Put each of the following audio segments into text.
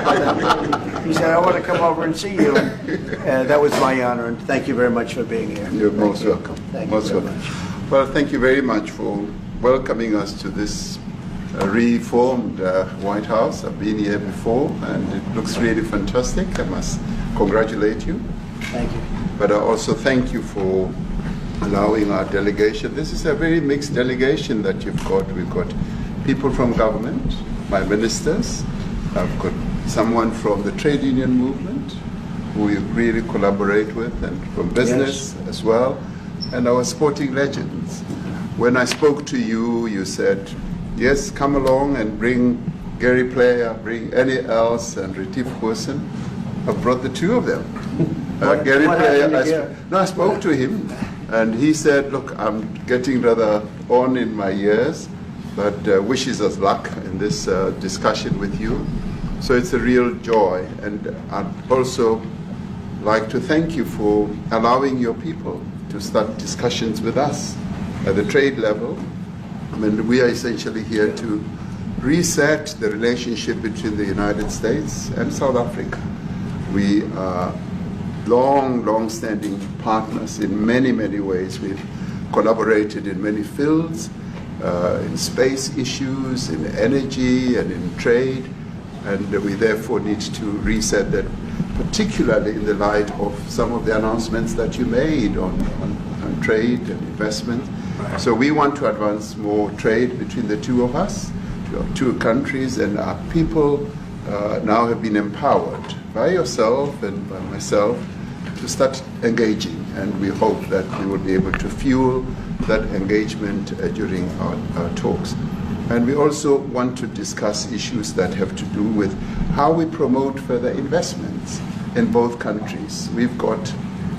He said, I want to come over and see you. That was my honor, and thank you very much for being here. You're most welcome. Thank you very much. Well, thank you very much for welcoming us to this reformed White House. I've been here before, and it looks really fantastic. I must congratulate you. Thank you. But I also thank you for allowing our delegation. This is a very mixed delegation that you've got. We've got people from government, my ministers. I've got someone from the trade union movement who we really collaborate with, and from business as well, and our sporting legends. When I spoke to you, you said, yes, come along and bring Gary Player, bring any else, and Retief Hoosen. I've brought the two of them. Gary Player, I spoke to him, and he said, look, I'm getting rather on in my years, but wishes us luck in this discussion with you. So it's a real joy, and I'd also like to thank you for allowing your people to start discussions with us at the trade level. I mean, we are essentially here to reset the relationship between the United States and South Africa. We are long-standing partners in many, many ways. We've collaborated in many fields, in space issues, in energy, and in trade, and we therefore need to reset that, particularly in the light of some of the announcements that you made on trade and investment. Right. So we want to advance more trade between the two of us, two countries, and our people now have been empowered by yourself and by myself to start engaging, and we hope that we will be able to fuel that engagement during our talks. And we also want to discuss issues that have to do with how we promote further investments in both countries. We've got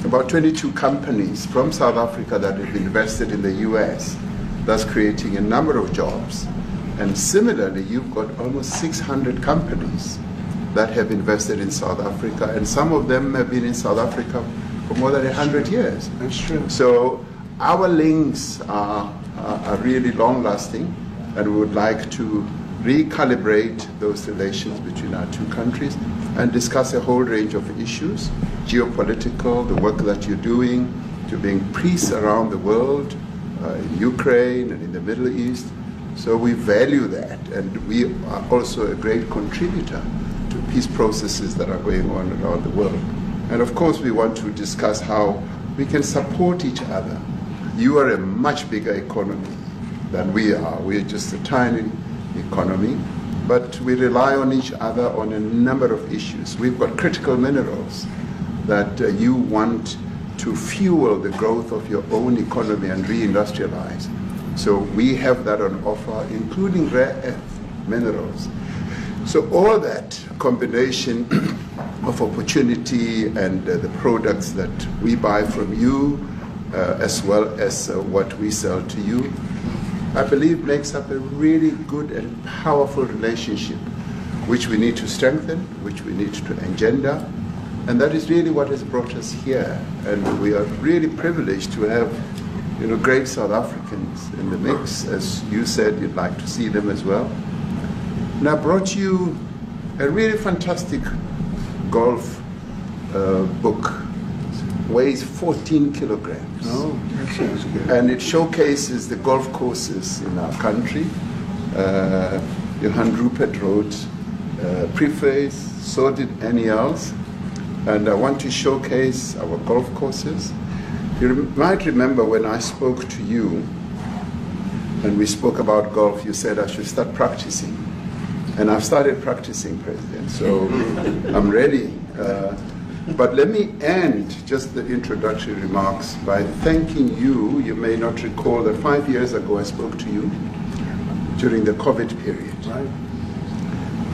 about 22 companies from South Africa that have invested in the US, thus creating a number of jobs. And similarly, you've got almost 600 companies that have invested in South Africa, and some of them have been in South Africa for more than 100 years. That's true. So our links are really long-lasting, and we would like to recalibrate those relations between our two countries and discuss a whole range of issues, geopolitical, the work that you're doing to bring peace around the world, in Ukraine and in the Middle East. So we value that, and we are also a great contributor to peace processes that are going on around the world. And of course, we want to discuss how we can support each other. You are a much bigger economy than we are. We're just a tiny economy, but we rely on each other on a number of issues. We've got critical minerals that you want to fuel the growth of your own economy and reindustrialize. So we have that on offer, including rare earth minerals. So all that combination of opportunity and the products that we buy from you, as well as what we sell to you, I believe makes up a really good and powerful relationship, which we need to strengthen, which we need to engender, and that is really what has brought us here. And we are really privileged to have, great South Africans in the mix. As you said, you'd like to see them as well. And I brought you a really fantastic golf book. Weighs 14 kilograms. Oh, that sounds good. And it showcases the golf courses in our country. Johan Rupert wrote preface, so did Annie else. And I want to showcase our golf courses. You might remember when I spoke to you, and we spoke about golf, you said I should start practicing. And I've started practicing, President, so I'm ready. But let me end just the introductory remarks by thanking you. You may not recall that 5 years ago I spoke to you during the COVID period. Right.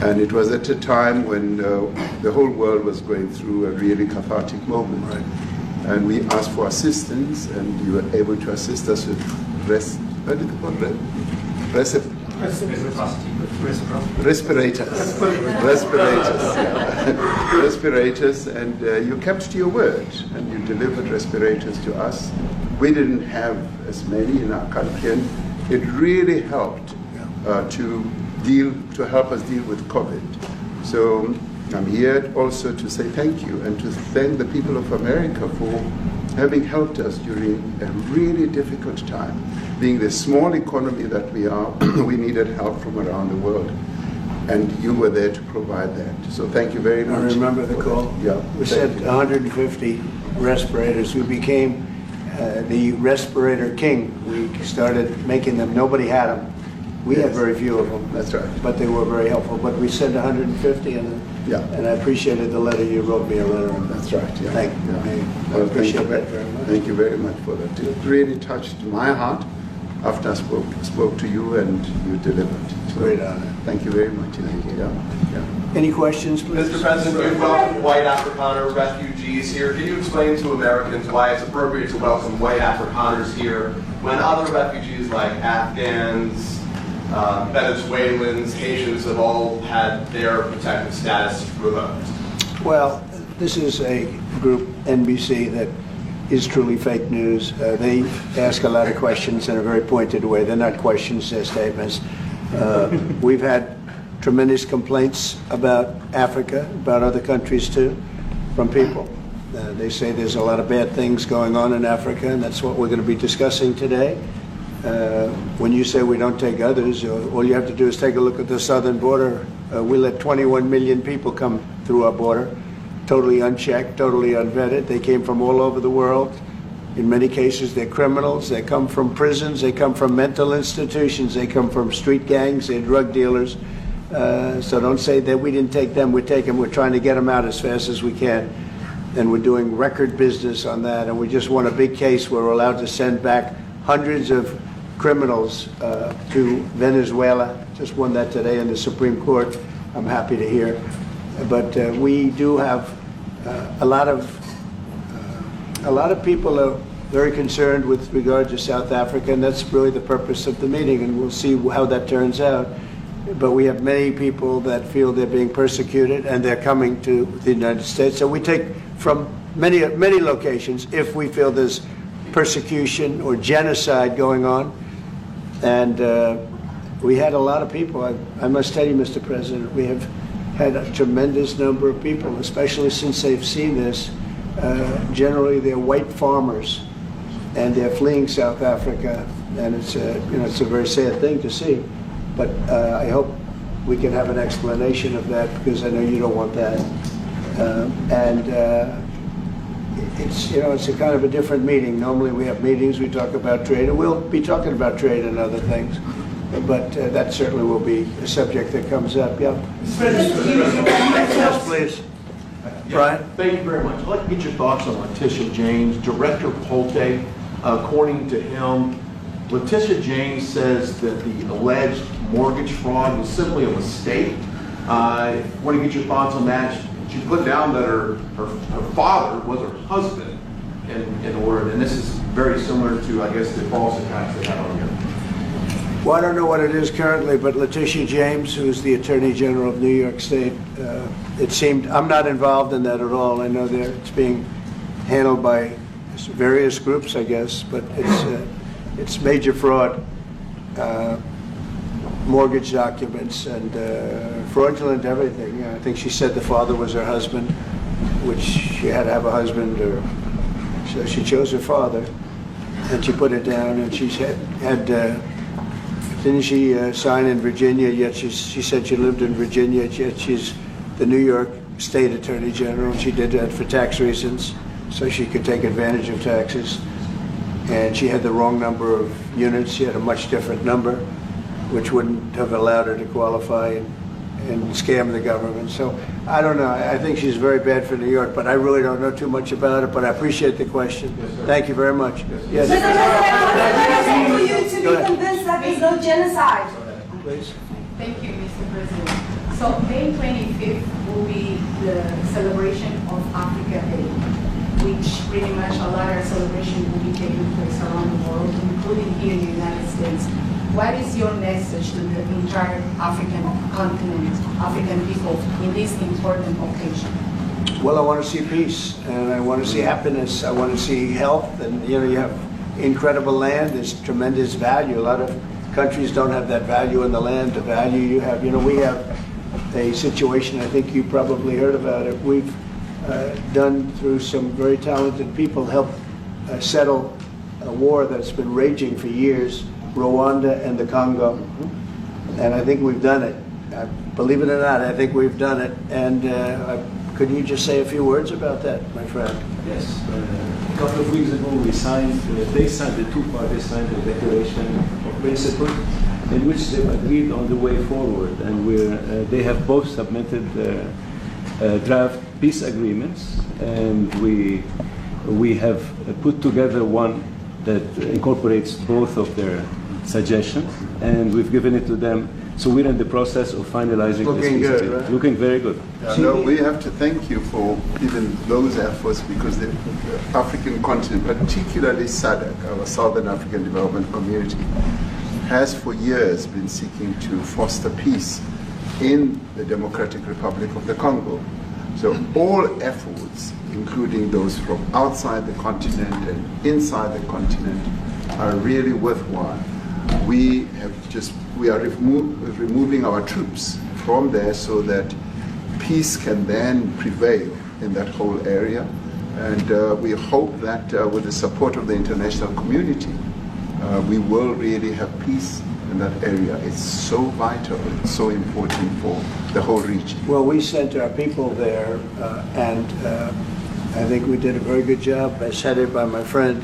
And it was at a time when the whole world was going through a really cathartic moment. Right. And we asked for assistance, and you were able to assist us with respirators, and you kept to your word, and you delivered respirators to us. We didn't have as many in our country, and it really helped to help us deal with COVID. So I'm here also to say thank you and to thank the people of America for having helped us during a really difficult time. Being the small economy that we are, we needed help from around the world. And you were there to provide that. So thank you very much. I remember the call. Yeah. We sent 150 respirators. We became the respirator king. We started making them. Nobody had them. We had very few of them. That's right. But they were very helpful. But we sent 150, and I appreciated the letter. You wrote me a letter. That's right. Yeah. Thank you. Yeah. I appreciate that very much. Thank you very much for that. It really touched my heart after I spoke to you and you delivered. So, Great honor. Thank you very much. Thank you. Yeah. Any questions, please? Mr. President, we welcome white Afrikaner refugees here. Can you explain to Americans why it's appropriate to welcome white Afrikaners here when other refugees like Afghans, Venezuelans, Haitians have all had their protected status revoked? Well, this is a group, NBC, that is truly fake news. They ask a lot of questions in a very pointed way. They're not questions, they're statements. We've had tremendous complaints about Africa, about other countries too, from people. They say there's a lot of bad things going on in Africa, and that's what we're going to be discussing today. When you say we don't take others, all you have to do is take a look at the southern border. We let 21 million people come through our border, totally unchecked, totally unvetted. They came from all over the world. In many cases, they're criminals. They come from prisons. They come from mental institutions. They come from street gangs. They're drug dealers. So don't say that we didn't take them. We take them. We're trying to get them out as fast as we can. And we're doing record business on that. And we just won a big case where we're allowed to send back hundreds of criminals to Venezuela. Just won that today in the Supreme Court. I'm happy to hear. But we do have a lot of people are very concerned with regard to South Africa, and that's really the purpose of the meeting, and we'll see how that turns out. But we have many people that feel they're being persecuted, and they're coming to the United States. So we take from many locations if we feel there's persecution or genocide going on. And we had a lot of people. I must tell you, Mr. President, we have had a tremendous number of people, especially since they've seen this. Generally, they're white farmers, and they're fleeing South Africa, and it's a very sad thing to see. But I hope we can have an explanation of that, because I know you don't want that. It's a kind of a different meeting. Normally we have meetings, we talk about trade, and we'll be talking about trade and other things. But that certainly will be a subject that comes up. Yeah. Yes, please. Brian? Thank you very much. I'd like to get your thoughts on Letitia James. Director Polte, according to him, Letitia James says that the alleged mortgage fraud was simply a mistake. I want to get your thoughts on that. She put down that her father was her husband in order, and this is very similar to, I guess, the false attacks they had on him. Well, I don't know what it is currently, but Letitia James, who's the Attorney General of New York State, it seemed, I'm not involved in that at all. I know it's being handled by various groups, I guess, but it's major fraud, mortgage documents, and fraudulent everything. Yeah, I think she said the father was her husband, which she had to have a husband, so she chose her father, and she put it down, and she had didn't she sign in Virginia, yet she said she lived in Virginia, yet she's the New York State Attorney General, and she did that for tax reasons, so she could take advantage of taxes. And she had the wrong number of units. She had a much different number, which wouldn't have allowed her to qualify and scam the government. So I don't know. I think she's very bad for New York, but I really don't know too much about it, but I appreciate the question. Yes, thank you very much. Yes. Mr. President, for you to be convinced that there's no genocide. Please. Thank you, Mr. President. So May 25th will be the celebration of Africa Day, which pretty much a lot of celebration will be taking place around the world, including here in the United States. What is your message to the entire African continent, African people, in this important occasion? Well, I want to see peace, and I want to see happiness. I want to see health, and you have incredible land. There's tremendous value. A lot of countries don't have that value in the land, the value you have. We have a situation, I think you probably heard about it. We've done, through some very talented people, helped settle a war that's been raging for years, Rwanda and the Congo. And I think we've done it. Believe it or not, I think we've done it. And could you just say a few words about that, my friend? Yes. A couple of weeks ago, we signed, the two parties signed a declaration of principle in which they agreed on the way forward. And they have both submitted draft peace agreements. And we have put together one that incorporates both of their suggestions. And we've given it to them. So we're in the process of finalizing Looking this. good, right? Looking very good. No, we have to thank you for even those efforts, because the African continent, particularly SADC, our Southern African Development Community, has for years been seeking to foster peace in the Democratic Republic of the Congo. So all efforts, including those from outside the continent and inside the continent, are really worthwhile. We are removing our troops from there so that peace can then prevail in that whole area. And we hope that with the support of the international community, we will really have peace in that area. It's so vital, it's so important for the whole region. Well, we sent our people there, and I think we did a very good job, as headed by my friend.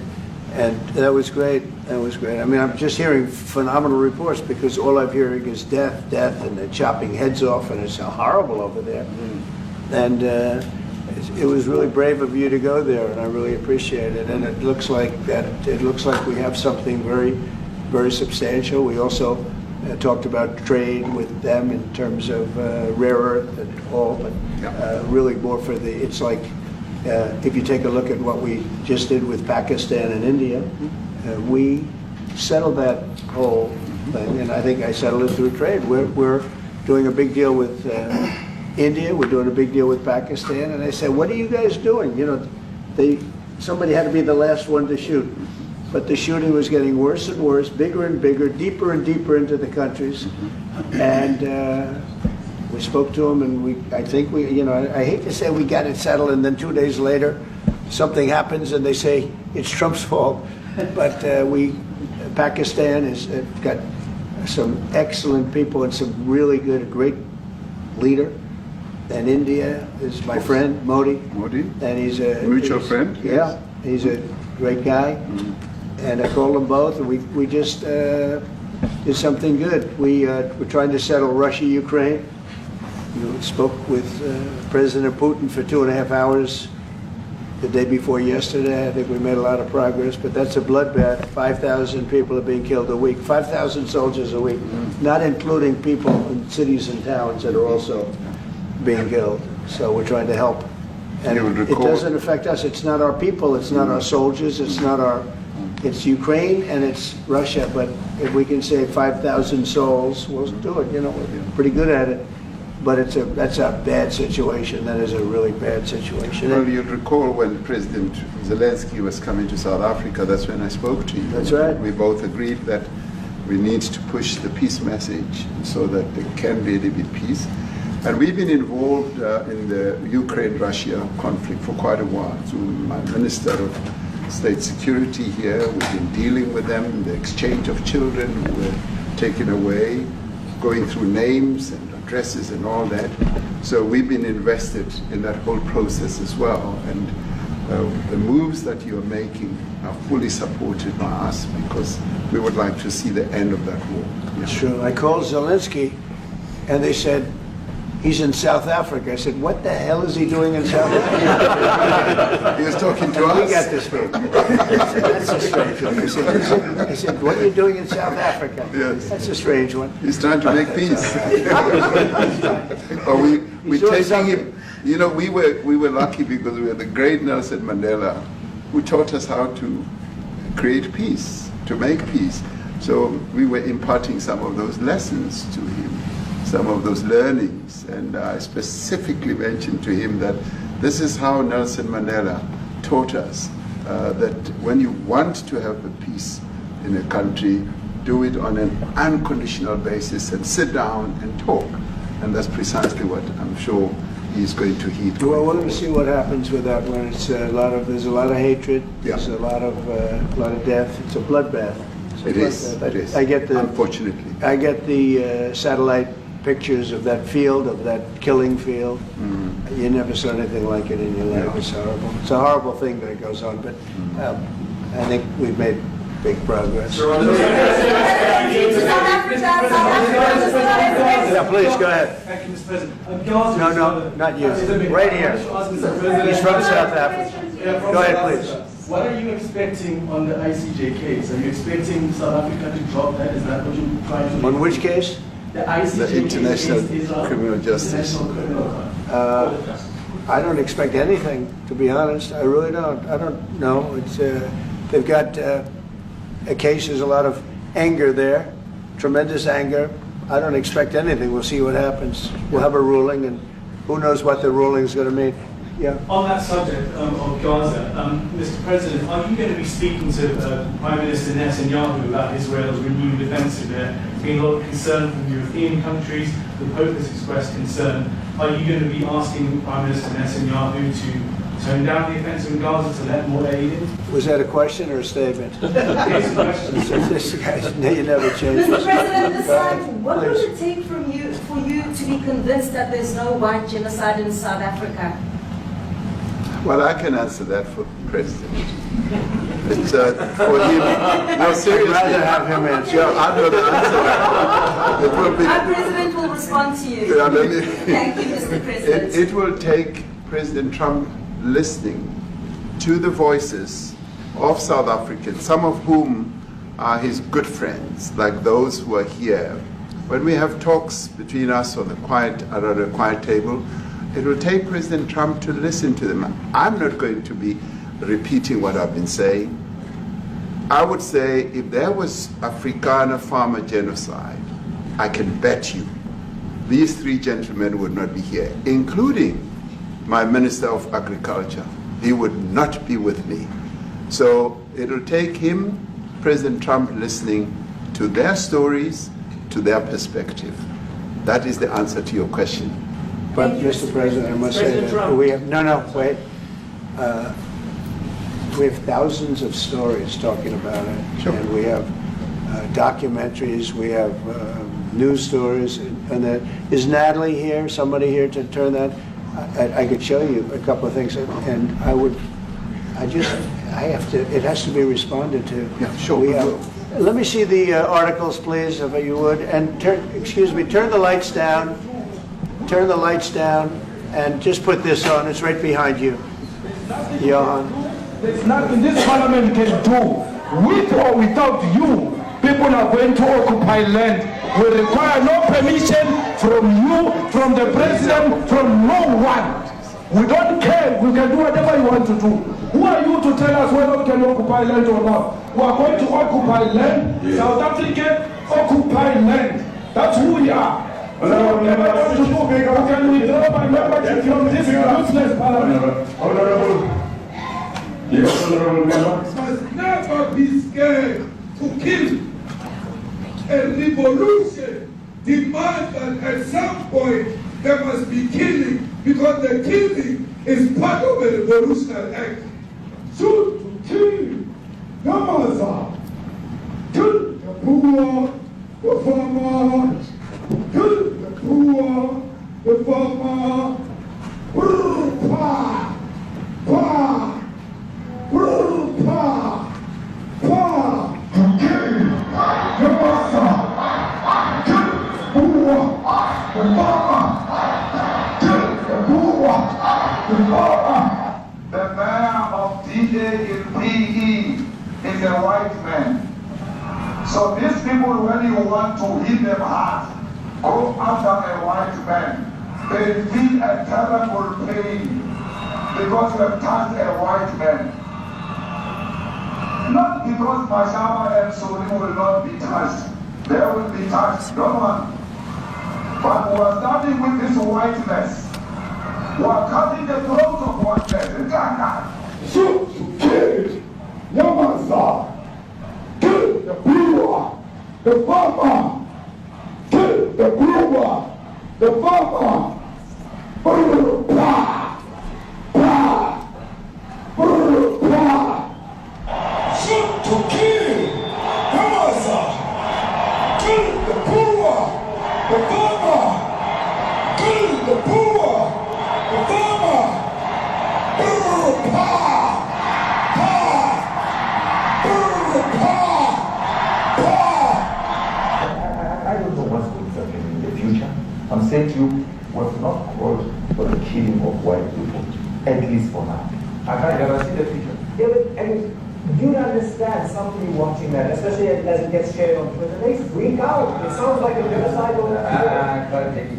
And that was great. That was great. I mean, I'm just hearing phenomenal reports, because all I'm hearing is death, and they're chopping heads off, and it's horrible over there. And it was really brave of you to go there, and I really appreciate it. And it looks like we have something very, very substantial. We also talked about trade with them in terms of rare earth and all, but really more for the. It's like. If you take a look at what we just did with Pakistan and India, we settled that whole thing, and I think I settled it through trade. We're doing a big deal with India, we're doing a big deal with Pakistan, and I said, what are you guys doing? You know, somebody had to be the last one to shoot, but the shooting was getting worse and worse, bigger and bigger, deeper and deeper into the countries, and we spoke to them, and I think I hate to say we got it settled, and then 2 days later, something happens, and they say it's Trump's fault. But Pakistan has got some excellent people and some really good, great leader. And India is my friend, Modi. And he's a mutual friend. Yeah, he's a great guy. And I called them both, and we just did something good. We're trying to settle Russia, Ukraine. We spoke with President Putin for 2.5 hours the day before yesterday. I think we made a lot of progress, but that's a bloodbath. 5,000 people are being killed a week, 5,000 soldiers a week, not including people in cities and towns that are also being killed. So we're trying to help. And it doesn't affect us. It's not our people, it's not our soldiers, it's Ukraine and it's Russia, but if we can save 5,000 souls, we'll do it. We're pretty good at it. But that's a bad situation. That is a really bad situation. Well, you'll recall when President Zelensky was coming to South Africa, that's when I spoke to you. That's right. We both agreed that we need to push the peace message so that there can really be peace. And we've been involved in the Ukraine-Russia conflict for quite a while. So my Minister of State Security here, we've been dealing with them, the exchange of children who were taken away, going through names and addresses and all that. So we've been invested in that whole process as well. And the moves that you're making are fully supported by us, because we would like to see the end of that war. It's true. I called Zelensky, and they said, he's in South Africa. I said, what the hell is he doing in South Africa? He was talking to us. We got this game. That's a strange one. I said, what are you doing in South Africa? Yes. That's a strange one. He's trying to make peace. We're taking him. We were lucky because we had the great Nelson Mandela, who taught us how to create peace, to make peace. So we were imparting some of those lessons to him, some of those learnings. And I specifically mentioned to him that this is how Nelson Mandela taught us, that when you want to have a peace in a country, do it on an unconditional basis and sit down and talk. And that's precisely what I'm sure he's going to heed. Well, we're going to see what happens with that one. It's there's a lot of hatred. Yeah. There's a lot of death. It's a bloodbath. It is. It is. I get the Unfortunately. I get the satellite pictures of that field, of that killing field. You never saw anything like it in your life. It's horrible. It's a horrible thing that goes on, but I think we've made big progress. South Africa. Yeah, please go ahead. Thank you, Mr. President. No, not you. Right here. He's from South Africa. Go ahead, please. What are you expecting on the ICJ case? Are you expecting South Africa to drop that? Is that what you're trying to do? On which case? The ICJ The International case is Criminal Justice. International Criminal Court. I don't expect anything, to be honest. I really don't. I don't know. It's they've got a case. There's a lot of anger there, tremendous anger. I don't expect anything. We'll see what happens. We'll have a ruling, and who knows what the ruling is going to mean. Yeah. On that subject of Gaza, Mr. President, are you going to be speaking to Prime Minister Netanyahu about Israel's renewed offensive? There's been a lot of concern from European countries. The Pope has expressed concern. Are you going to be asking Prime Minister Netanyahu to tone down the offensive in Gaza, to let more aid in? Was that a question or a statement? It's a question. This guy, you never change. Mr. President, this time, what will Please. it take for you to be convinced that there's no white genocide in South Africa? Well, I can answer that for the President. It's for him. No, seriously. I'd rather have him answer. Yeah, I'd rather answer that. It will be. Our president will respond to you. Yeah, let me- Thank you, Mr. President. It will take President Trump listening to the voices of South Africans, some of whom are his good friends, like those who are here. When we have talks between us on around a quiet table, it will take President Trump to listen to them. I'm not going to be repeating what I've been saying. I would say if there was Afrikaner farmer genocide, I can bet you these three gentlemen would not be here, including my Minister of Agriculture. He would not be with me. So it'll take him, President Trump, listening to their stories, to their perspective. That is the answer to your question. But, Mr. President, I must say that we have, wait. We have thousands of stories talking about it. Sure. And we have documentaries, we have news stories. And that, is Natalie here, somebody here to turn that? I could show you a couple of things, and it has to be responded to. Yeah, sure. Let me see the articles, please, if you would. And turn the lights down. Turn the lights down and just put this on. It's right behind you. Johan. There's nothing this parliament can do. With or without you, people are going to occupy land. We require no permission from you, from the president, from no one. We don't care. We can do whatever you want to do. Who are you to tell us whether we can occupy land or not? We are going to occupy land. Yeah. South Africa occupy land. That's who we are. So whatever you want to do, we can withdraw my membership from this useless parliament. Yes, Honorable Member. Must never be scared to kill. A revolution demands that at some point there must be killing, because the killing is part of a revolutionary act. Shoot to kill, Yamaza, kill the poor, the farmer, kill the poor, the farmer, The mayor of DA in PE is a white man. So these people, when you want to hit them hard, go after a white man. They feel a terrible pain because you have touched a white man. Not because Mashaba and Soli will not be touched. They will be touched, no one. But we are starting with this whiteness. We are cutting the throat of whiteness. Shoot to kill, Yamaza, kill the brewer, the farmer, kill the brewer, the farmer. Shoot to kill. Come on, sir. Kill the poor, the farmer. Kill the poor, the farmer. I don't know what's going to happen in the future. I'm saying to you, we have not called for the killing of white people, at least for now. I can't guarantee the future. Yeah, but I mean, you understand somebody watching that, especially as it gets shared on Twitter, they freak out. It sounds like a genocidal. I can't take it.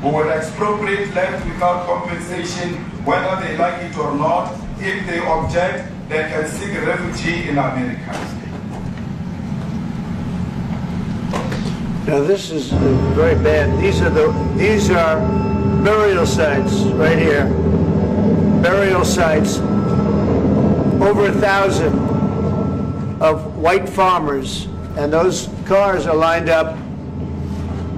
Who will expropriate land without compensation, whether they like it or not. If they object, they can seek refugee in America. Now this is very bad. These are burial sites right here. Burial sites. Over 1,000 of white farmers, and those cars are lined up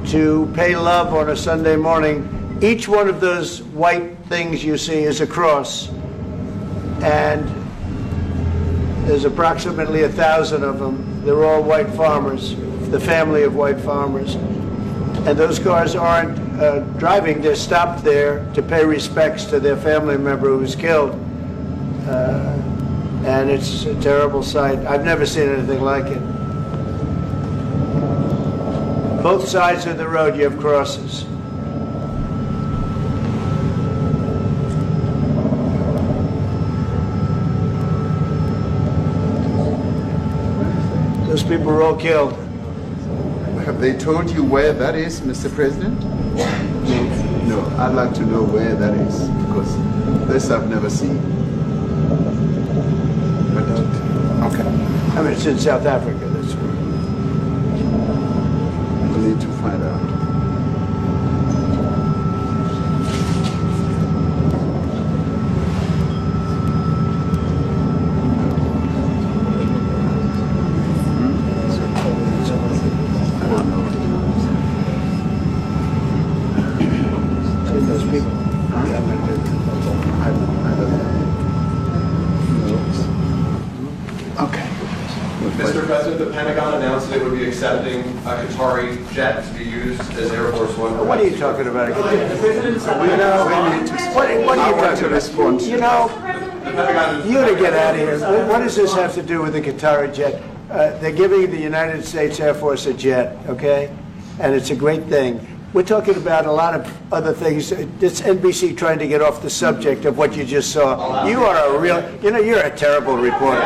to pay love on a Sunday morning. Each one of those white things you see is a cross, and there's approximately 1,000 of them. They're all white farmers, the family of white farmers. And those cars aren't driving, they're stopped there to pay respects to their family member who was killed. And it's a terrible sight. I've never seen anything like it. Both sides of the road you have crosses. Those people were all killed. Have they told you where that is, Mr. President? No, I'd like to know where that is, because this I've never seen. Okay. I mean, it's in South Africa. That's where. We need to find out. Those people. Okay. Mr. President, the Pentagon announced that it would be accepting a Qatari jet to be used as Air Force One. What are you talking about? What are you talking about? Respond. You know, The Pentagon you to get out of here. What does this have to do with the Qatari jet? They're giving the United States Air Force a jet, okay? And it's a great thing. We're talking about a lot of other things. It's NBC trying to get off the subject of what you just saw. You are a real, you're a terrible reporter.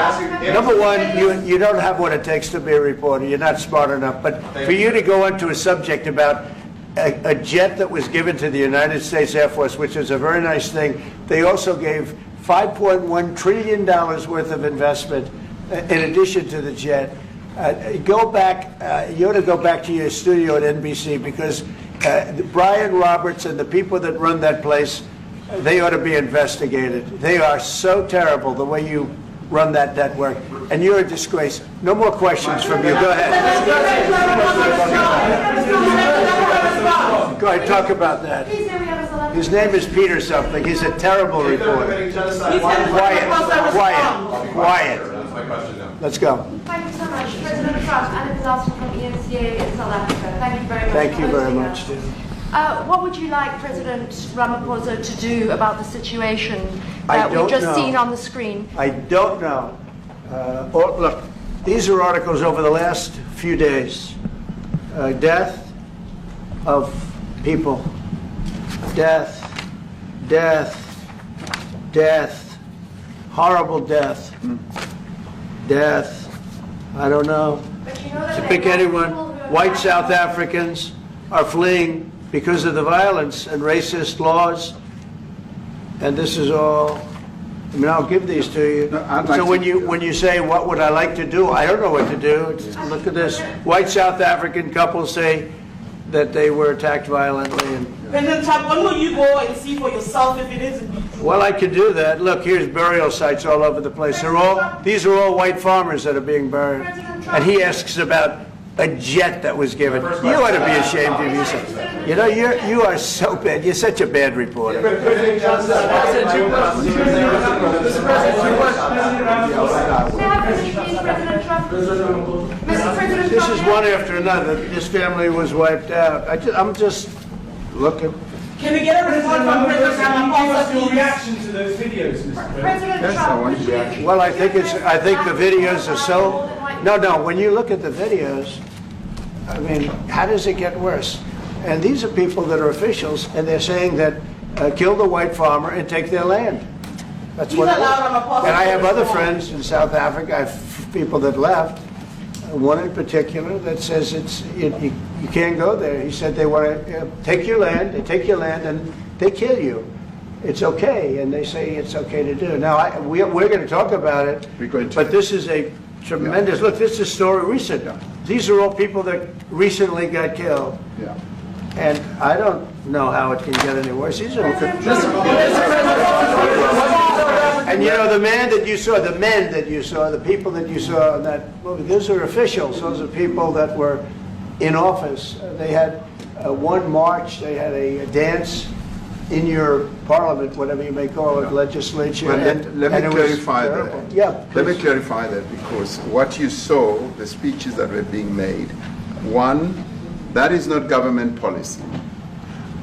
Number one, you don't have what it takes to be a reporter. You're not smart enough. But for you to go into a subject about a jet that was given to the United States Air Force, which is a very nice thing, they also gave $5.1 trillion worth of investment in addition to the jet. Go back, you ought to go back to your studio at NBC, because Brian Roberts and the people that run that place, they ought to be investigated. They are so terrible the way you run that network, and you're a disgrace. No more questions from you. Go ahead. Go ahead, talk about that. His name is Peter something. He's a terrible reporter. Quiet. That's my question now. Let's go. Thank you so much. President Trump, Anna Disaster from ENCA in South Africa. Thank you very much. Thank you for very hosting much. us. What would you like President Ramaphosa to do about the situation I that we've don't just know. seen on the screen? I don't know. Look, these are articles over the last few days. Death of people. Death. Horrible death. Death. I don't know. But you know that To there pick are anyone, people who are white not- South Africans are fleeing because of the violence and racist laws. And this is all, I mean, I'll give these to you. No, I'd like So to- when you say, what would I like to do? I don't know what to do. Look at this. White South African couple say that they were attacked violently. And, President Trump, when will you go and see for yourself if it isn't true? well, I could do that. Look, here's burial sites all over the place. These are all white farmers that are being buried. And he asks about a jet that was given. You ought to be ashamed of yourself. You know, you are so bad. You're such a bad reporter. President Johnson, This is one after another. This family was wiped out. I'm just looking. Can we get a report from President Ramaphosa, your please? reaction to those videos, Mr. President? Yes, I want reaction. Well, I think the videos are so. No. When you look at the videos, I mean, how does it get worse? And these are people that are officials, and they're saying that kill the white farmer and take their land. That's what. Please allow Ramaphosa And I have to other respond. friends in South Africa. I have people that left. One in particular that says you can't go there. He said they want to take your land. They take your land and they kill you. It's okay, and they say it's okay to do. Now we're going to talk about it. We're going to. But this is a tremendous. Look, this is a story recent. These are all people that recently got killed. Yeah. And I don't know how it can get any worse. These are. And you know, the men that you saw, the people that you saw in that movie, those are officials. Those are people that were in office. They had one march, they had a dance in your parliament, whatever you may call it, legislature. Well, and let me it was clarify terrible. that. Yeah, Let me please. clarify that, because what you saw, the speeches that were being made, one, that is not government policy.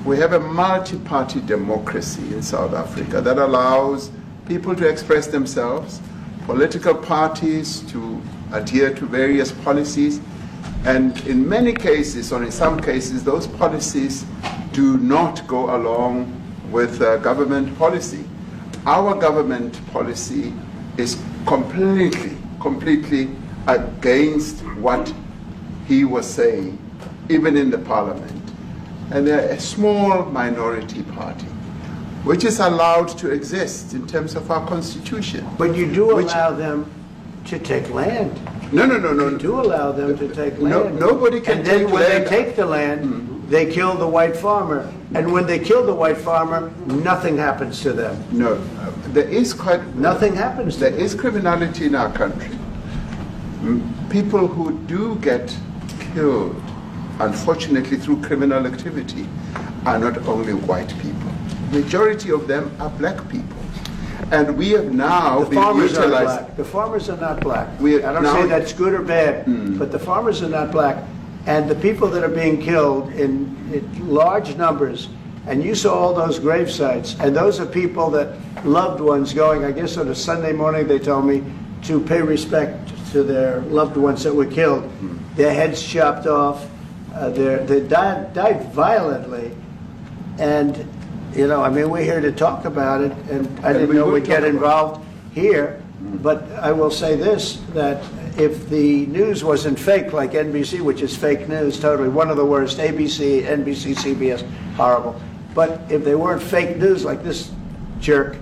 We have a multi-party democracy in South Africa that allows people to express themselves, political parties to adhere to various policies, and in many cases, or in some cases, those policies do not go along with government policy. Our government policy is completely against what he was saying, even in the parliament. And they're a small minority party, which is allowed to exist in terms of our constitution. But you do allow them to take land. No. You do allow them to take land. Nobody can and then take when land. they take the land, they kill the white farmer. And when they kill the white farmer, nothing happens to them. No, there is Nothing happens to There them. is criminality in our country. People who do get killed, unfortunately through criminal activity, are not only white people. Majority of them are black people. And we have now The farmers are utilized. black. The farmers are not black. We- I don't now- say that's good or bad, but the farmers are not black. And the people that are being killed in large numbers, and you saw all those grave sites, and those are people that loved ones going, I guess on a Sunday morning, they told me, to pay respect to their loved ones that were killed. Their heads chopped off. They died violently. And, you know, I mean, we're here to talk about it, and I didn't know we'd get involved here. But I will say this, that if the news wasn't fake like NBC, which is fake news totally, one of the worst, ABC, NBC, CBS, horrible. But if they weren't fake news like this jerk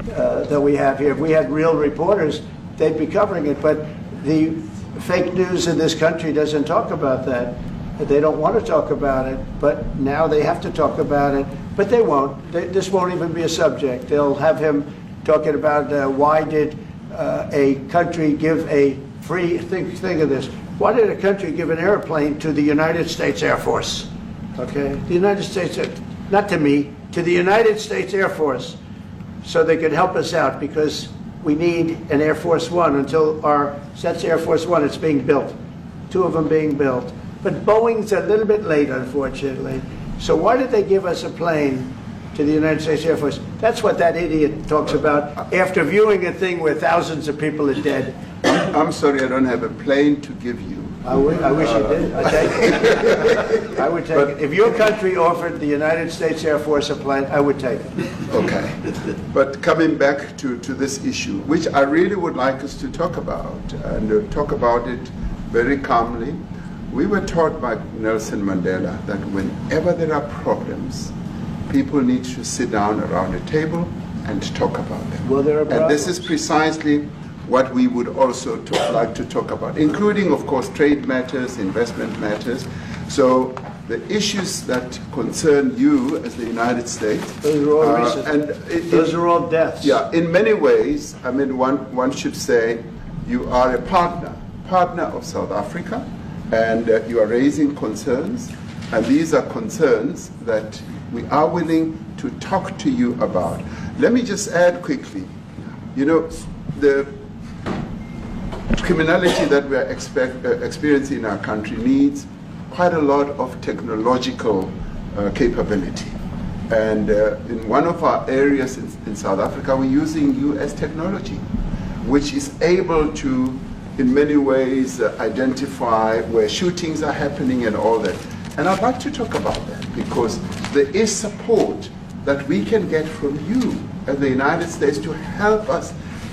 that we have here, if we had real reporters, they'd be covering it. But the fake news in this country doesn't talk about that. They don't want to talk about it, but now they have to talk about it. But they won't. This won't even be a subject. They'll have him talking about why did a country give a free, think of this, why did a country give an airplane to the United States Air Force? Okay, the United States, not to me, to the United States Air Force, so they could help us out, because we need an Air Force One until that's Air Force One, it's being built. 2 of them being built. But Boeing's a little bit late, unfortunately. So why did they give us a plane to the United States Air Force? That's what that idiot talks about after viewing a thing where thousands of people are dead. I'm sorry, I don't have a plane to give you. I wish you did. I take it. I would take it. If your country offered the United States Air Force a plane, I would take it. Okay. But coming back to this issue, which I really would like us to talk about, and talk about it very calmly. We were taught by Nelson Mandela that whenever there are problems, people need to sit down around a table and talk about them. Well, there are and this is problems. precisely what we would also like to talk about, including, of course, trade matters, investment matters. So the issues that concern you as the United States. Those are all recent. Those are all deaths. Yeah, in many ways, I mean, one should say you are a partner of South Africa, and you are raising concerns, and these are concerns that we are willing to talk to you about. Let me just add quickly, you know, the criminality that we are experiencing in our country needs quite a lot of technological capability. And in one of our areas in South Africa, we're using US technology, which is able to, in many ways, identify where shootings are happening and all that. And I'd like to talk about that because there is support that we can get from you as the United States to help us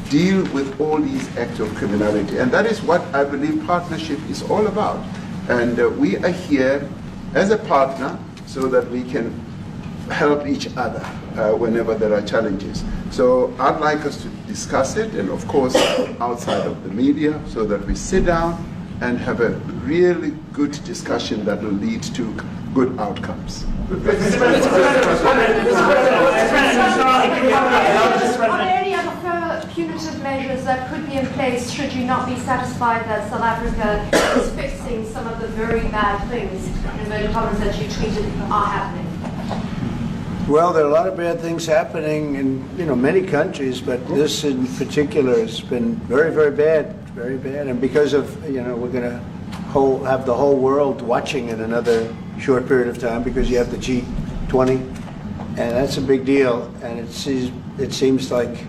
deal with all these acts of criminality. And that is what I believe partnership is all about. And we are here as a partner so that we can help each other whenever there are challenges. So I'd like us to discuss it, and of course outside of the media, so that we sit down and have a really good discussion that will lead to good outcomes. Are there any other punitive measures that could be in place should you not be satisfied that South Africa is fixing some of the very bad things, in inverted commas, that you tweeted are happening? Well, there are a lot of bad things happening in many countries, but this in particular has been very, very bad, very bad. And because of we're going to have the whole world watching in another short period of time because you have the G20, and that's a big deal. And it seems like,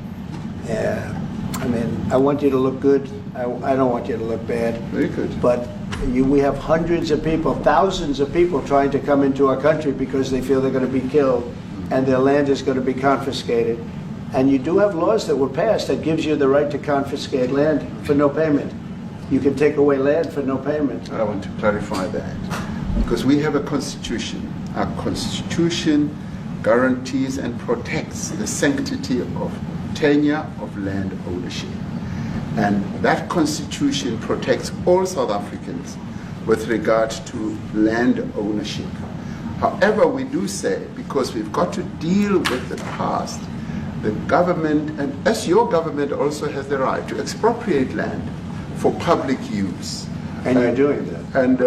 I want you to look good. I don't want you to look bad. Very good. But we have hundreds of people, thousands of people trying to come into our country because they feel they're going to be killed and their land is going to be confiscated. And you do have laws that were passed that gives you the right to confiscate land for no payment. You can take away land for no payment. I want to clarify that because we have a constitution. Our constitution guarantees and protects the sanctity of tenure of land ownership. And that constitution protects all South Africans with regard to land ownership. However, we do say, because we've got to deal with the past, the government, and as your government also has the right to expropriate land for public use. And you're doing that. And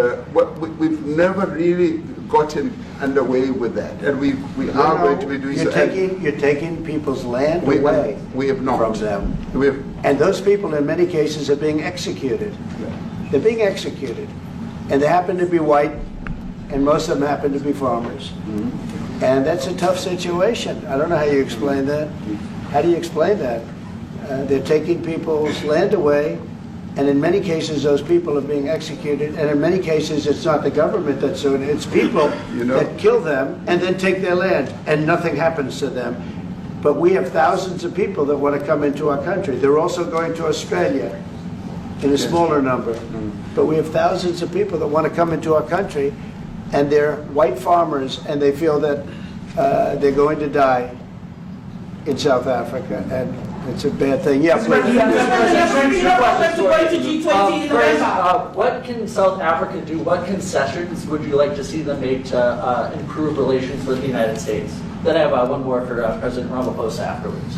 we've never really gotten underway with that. And we are going to be doing so. You're taking people's land away we have not. from them. And those people in many cases are being executed. They're being executed. And they happen to be white, and most of them happen to be farmers. Mm-hmm. And that's a tough situation. I don't know how you explain that. How do you explain that? They're taking people's land away, and in many cases those people are being executed, and in many cases it's not the government that's doing it, it's people that kill them and then take their land, and nothing happens to them. But we have thousands of people that want to come into our country. They're also going to Australia in a smaller number. But we have thousands of people that want to come into our country, and they're white farmers, and they feel that they're going to die in South Africa, and it's a bad thing. Yeah, please. What can South Africa do? What concessions would you like to see them make to improve relations with the United States? Then I have one more for President Ramaphosa afterwards.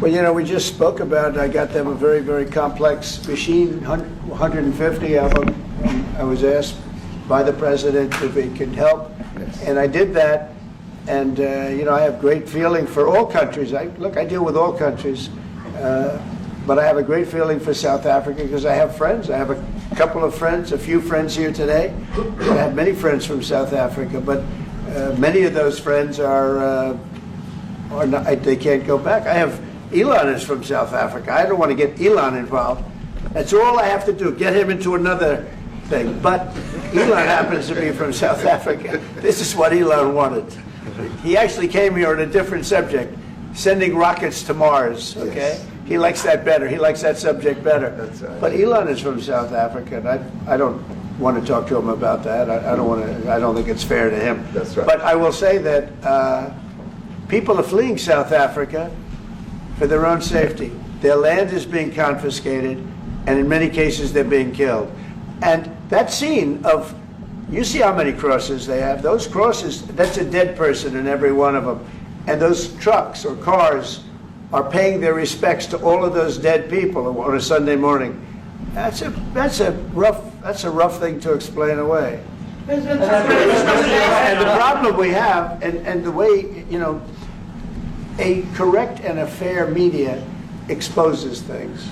Well, we just spoke about, I got them a very, very complex machine, 150 of them. I was asked by the president if he could help, and I did that. And, I have great feeling for all countries. I deal with all countries, but I have a great feeling for South Africa because I have friends. I have a couple of friends, a few friends here today. I have many friends from South Africa, but many of those friends are not, they can't go back. I have Elon is from South Africa. I don't want to get Elon involved. That's all I have to do, get him into another thing. But Elon happens to be from South Africa. This is what Elon wanted. He actually came here on a different subject, sending rockets to Mars, okay? Yes. He likes that better. He likes that subject better. That's right. But Elon is from South Africa, and I don't want to talk to him about that. I don't think it's fair to him. That's right. But I will say that people are fleeing South Africa for their own safety. Their land is being confiscated, and in many cases they're being killed. And that scene of, you see how many crosses they have. Those crosses, that's a dead person in every one of them. And those trucks or cars are paying their respects to all of those dead people on a Sunday morning. That's a rough thing to explain away. And the problem we have, and the way, you know, a correct and a fair media exposes things.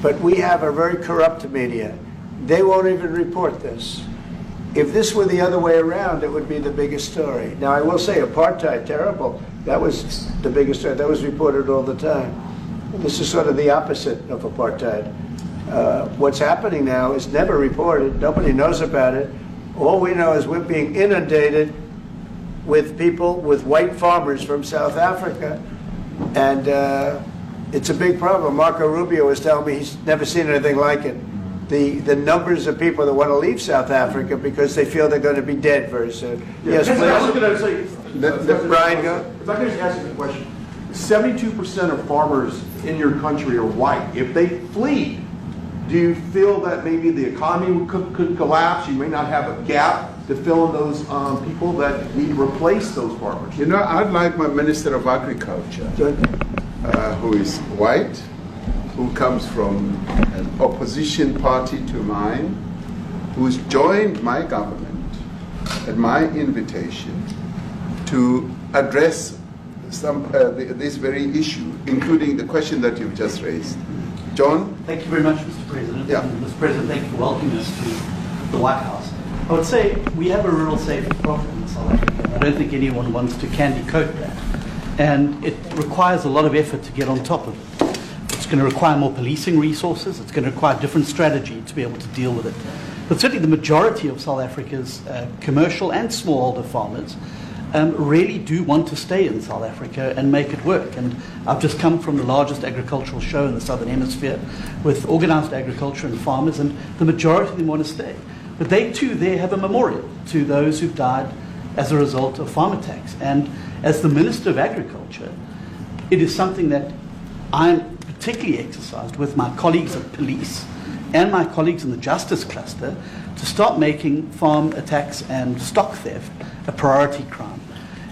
But we have a very corrupt media. They won't even report this. If this were the other way around, it would be the biggest story. Now, I will say apartheid, terrible. That was the biggest story. That was reported all the time. This is sort of the opposite of apartheid. What's happening now is never reported. Nobody knows about it. All we know is we're being inundated with people, with white farmers from South Africa. And it's a big problem. Marco Rubio was telling me he's never seen anything like it. The numbers of people that want to leave South Africa because they feel they're going to be dead very soon. Yes, I was please. going to say, Brian, go. if I could just ask you a question. 72% of farmers in your country are white. If they flee, do you feel that maybe the economy could collapse? You may not have a gap to fill in those people that need to replace those farmers. You know, I'd like my Minister of Agriculture, who is white, who comes from an opposition party to mine, who's joined my government at my invitation to address this very issue, including the question that you've just raised. John? Thank you very much, Mr. President. Yeah. And Mr. President, thank you for welcoming us to the White House. I would say we have a rural safety problem in South Africa. I don't think anyone wants to candy coat that. And it requires a lot of effort to get on top of it. It's going to require more policing resources. It's going to require a different strategy to be able to deal with it. But certainly the majority of South Africa's commercial and smallholder farmers really do want to stay in South Africa and make it work. And I've just come from the largest agricultural show in the Southern Hemisphere with organized agriculture and farmers, and the majority of them want to stay. But they too there have a memorial to those who've died as a result of farm attacks. And as the Minister of Agriculture, it is something that I'm particularly exercised with my colleagues at police and my colleagues in the justice cluster to start making farm attacks and stock theft a priority crime.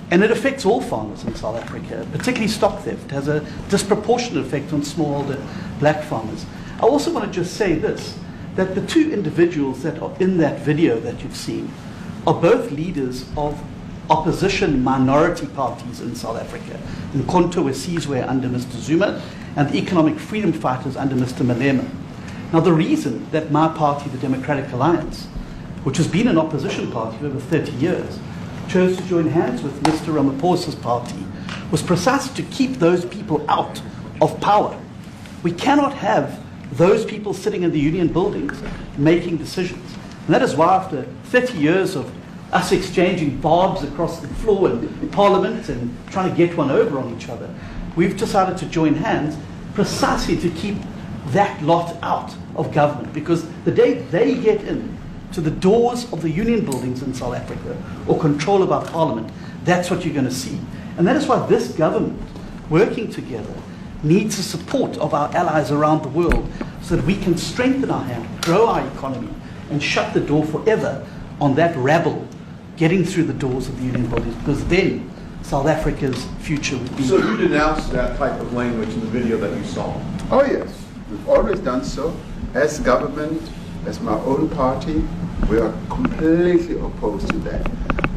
And it affects all farmers in South Africa, particularly stock theft. It has a disproportionate effect on smallholder black farmers. I also want to just say this, that the two individuals that are in that video that you've seen are both leaders of opposition minority parties in South Africa. Mkhonto weSizwe under Mr. Zuma and the economic freedom fighters under Mr. Malema. Now the reason that my party, the Democratic Alliance, which has been an opposition party for over 30 years, chose to join hands with Mr. Ramaphosa's party was precisely to keep those people out of power. We cannot have those people sitting in the union buildings making decisions. And that is why after 30 years of us exchanging barbs across the floor in Parliament and trying to get one over on each other, we've decided to join hands precisely to keep that lot out of government. Because the day they get in to the doors of the union buildings in South Africa or control of our Parliament, that's what you're going to see. And that is why this government, working together, needs the support of our allies around the world so that we can strengthen our hand, grow our economy, and shut the door forever on that rabble getting through the doors of the union buildings, because then South Africa's future would be... So you denounced that type of language in the video that you saw? Oh yes, we've always done so. As government, as my own party, we are completely opposed to that.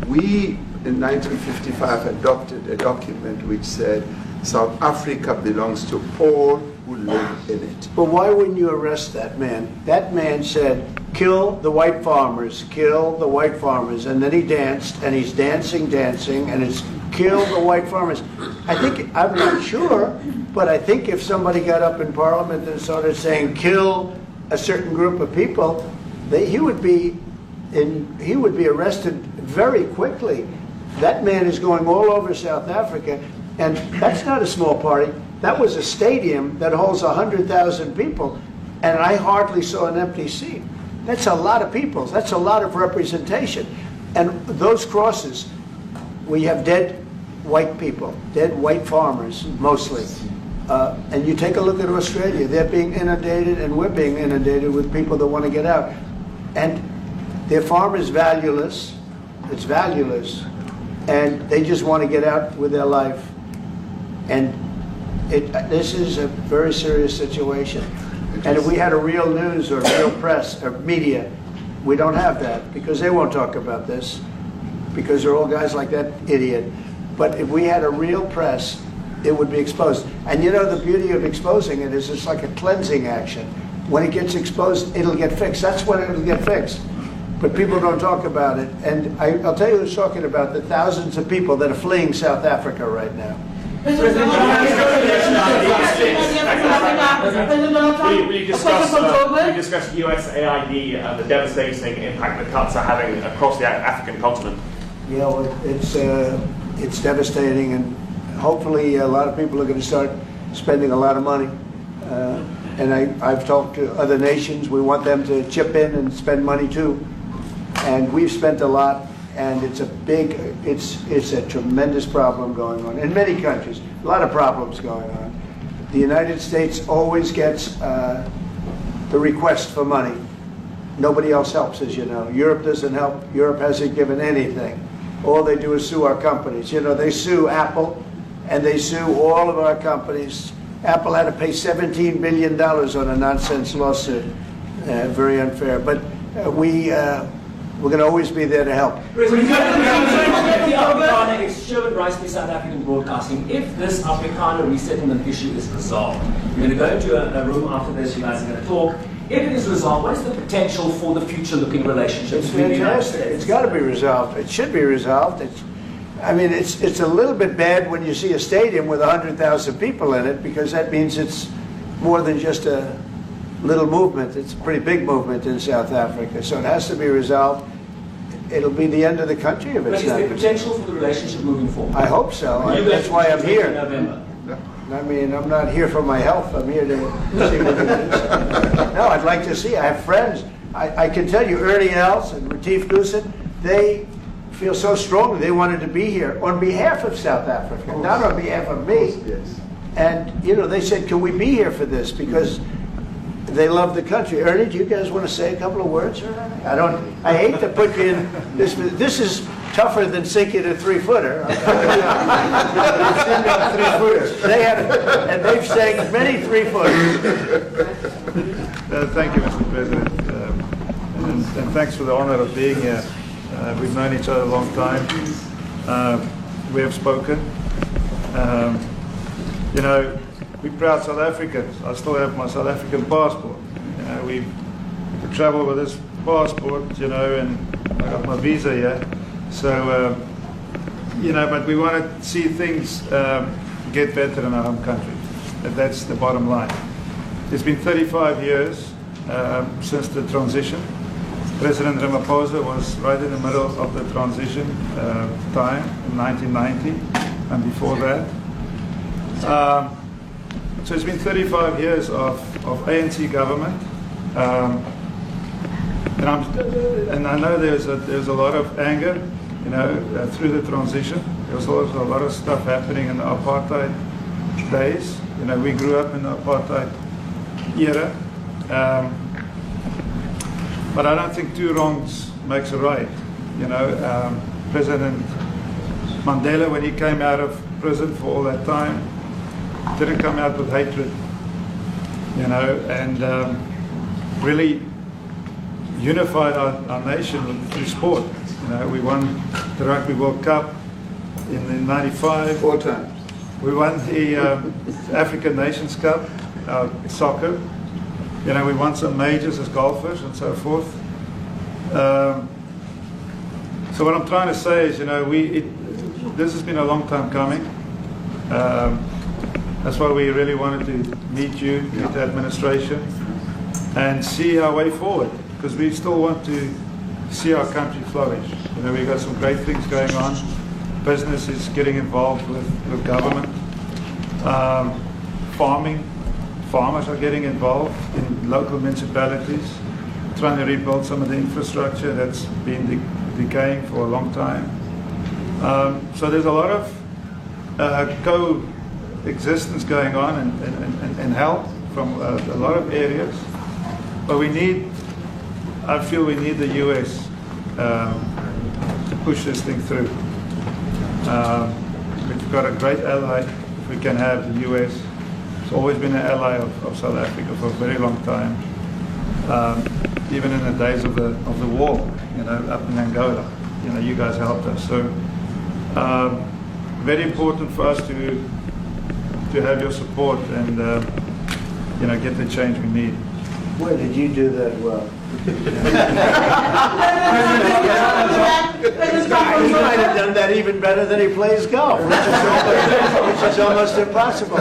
We, in 1955, adopted a document which said South Africa belongs to all who live in it. But why wouldn't you arrest that man? That man said, kill the white farmers, kill the white farmers. And then he danced, and he's dancing, and it's kill the white farmers. I think, I'm not sure, but I think if somebody got up in Parliament and started saying kill a certain group of people, he would be arrested very quickly. That man is going all over South Africa, and that's not a small party. That was a stadium that holds 100,000 people, and I hardly saw an empty seat. That's a lot of people. That's a lot of representation. And those crosses, we have dead white people, dead white farmers, mostly. And you take a look at Australia, they're being inundated, and we're being inundated with people that want to get out. And their farm is valueless. It's valueless. And they just want to get out with their life. And this is a very serious situation. And if we had a real news or real press or media, we don't have that because they won't talk about this because they're all guys like that idiot. But if we had a real press, it would be exposed. And you know, the beauty of exposing it is it's like a cleansing action. When it gets exposed, it'll get fixed. That's when it'll get fixed. But people don't talk about it. And I'll tell you who's talking about the thousands of people that are fleeing South Africa right now. We discussed USAID and the devastating impact the cuts are having across the African continent. You know, it's devastating, and hopefully a lot of people are going to start spending a lot of money. And I've talked to other nations. We want them to chip in and spend money too. And we've spent a lot. And it's a tremendous problem going on in many countries. A lot of problems going on. The United States always gets the request for money. Nobody else helps, as you know. Europe doesn't help. Europe hasn't given anything. All they do is sue our companies. You know, they sue Apple, and they sue all of our companies. Apple had to pay $17 billion on a nonsense lawsuit. Very unfair. But we're going to always be there to help. Afrikaner is human rights by South African broadcasting. If this Afrikaner resettlement issue is resolved, we're going to go into a room after this, you guys are going to talk. If it is resolved, what is the potential for the future-looking relationship between the United States? It's got to be resolved. It should be resolved. It's a little bit bad when you see a stadium with 100,000 people in it, because that means it's more than just a little movement. It's a pretty big movement in South Africa, so it has to be resolved. It'll be the end of the country if it's not. But is there potential for the relationship moving forward? I hope so. That's why I'm here. I mean, I'm not here for my health. I'm here to see what it is. No, I'd like to see. I have friends. I can tell you, Ernie Els and Retief Goosen, they feel so strongly they wanted to be here on behalf of South Africa, not on behalf of me. Yes. And, you know, they said, can we be here for this? Because they love the country. Ernie, do you guys want to say a couple of words? I hate to put you in this. This is tougher than sinking a 3-footer. And they've sank many 3-footers. Thank you, Mr. President. And thanks for the honor of being here. We've known each other a long time. We have spoken. You know, we're proud South Africans. I still have my South African passport. You know, we travel with this passport, you know, and I got my visa here. So, you know, but we want to see things get better in our home country. That's the bottom line. It's been 35 years since the transition. President Ramaphosa was right in the middle of the transition time in 1990 and before that. So it's been 35 years of ANC government, and I know there's a lot of anger, you know, through the transition. There was also a lot of stuff happening in the apartheid days. You know, we grew up in the apartheid era, but I don't think two wrongs makes a right. You know, President Mandela, when he came out of prison for all that time, didn't come out with hatred, you know, and really unified our nation through sport. You know, we won the Rugby World Cup in '95. 4 times. We won the African Nations Cup, soccer. You know, we won some majors as golfers and so forth. So what I'm trying to say is, you know, this has been a long time coming. That's why we really wanted to meet you, meet the administration, and see our way forward. because we still want to see our country flourish. You know, we've got some great things going on. Business is getting involved with government. Farmers are getting involved in local municipalities, trying to rebuild some of the infrastructure that's been decaying for a long time. So there's a lot of coexistence going on and help from a lot of areas. But I feel we need the US to push this thing through. We've got a great ally if we can have the US. It's always been an ally of South Africa for a very long time. Even in the days of the war, you know, up in Angola, you know, you guys helped us. So very important for us to have your support and you know, get the change we need. Where did you do that well? You might have done that even better than he plays golf, which is almost impossible.